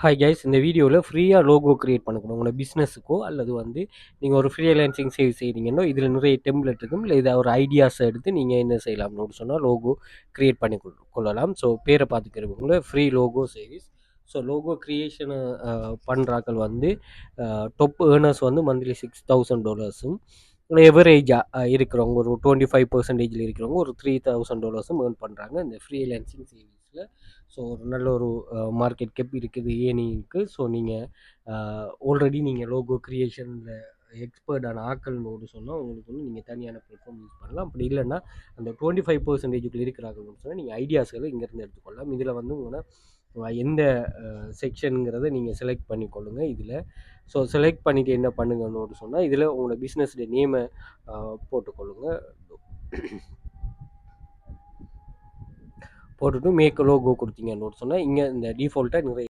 Hi guys, இந்த வீடியோவில் ஃப்ரீயாக லோகோ கிரியேட் பண்ணணும் உங்களோட பிஸ்னஸுக்கோ அல்லது வந்து நீங்கள் ஒரு ஃப்ரீலான்சிங் சேவை செய்கிறீங்கன்னா இதில் நிறைய டெம்ப்ளேட் இருக்கும். இல்லை இதை ஒரு ஐடியாஸை எடுத்து நீங்கள் என்ன செய்யலாம்னு சொன்னால் லோகோ கிரியேட் பண்ணி கொள்ளலாம். ஸோ பேரை பார்த்துக்கிறவங்கள free logo service. So logo க்ரியேஷனை பண்ணுறாக்கள் வந்து டாப் ஏர்னர்ஸ் வந்து மந்த்லி $6,000 எவரேஜாக இருக்கிறவங்க ஒரு 25% இருக்கிறவங்க ஒரு $3,000 ஏர்ன் பண்ணுறாங்க இந்த ஃப்ரீலான்சிங் சேவிங்ஸில். ஸோ ஒரு நல்ல ஒரு மார்க்கெட் கேப் இருக்குது ஏனிங்க்கு. ஸோ நீங்கள் ஆல்ரெடி நீங்கள் லோகோ க்ரியேஷனில் எக்ஸ்பர்ட்டான ஆக்கள்னு சொன்னால் உங்களுக்கு வந்து நீங்கள் தனியான பிளாட்ஃபார்ம் யூஸ் பண்ணலாம். அப்படி இல்லைன்னா அந்த 25% இருக்கிறாங்கன்னு சொன்னால் நீங்கள் ஐடியாஸ்களை இங்கேருந்து எடுத்துக்கொள்ளலாம். இதில் வந்து உங்களை எந்த செக்ஷனுங்கிறத நீங்கள் செலக்ட் பண்ணிக்கொள்ளுங்க இதில். ஸோ செலக்ட் பண்ணிவிட்டு என்ன பண்ணுங்கன்னு சொன்னால் இதில் உங்களோட பிஸ்னஸுடைய நேமை போட்டுக்கொள்ளுங்க. போட்டுட்டு மேக் லோகோ கொடுத்தீங்கன்னு சொன்னால் இங்கே இந்த டிஃபால்ட்டாக நிறைய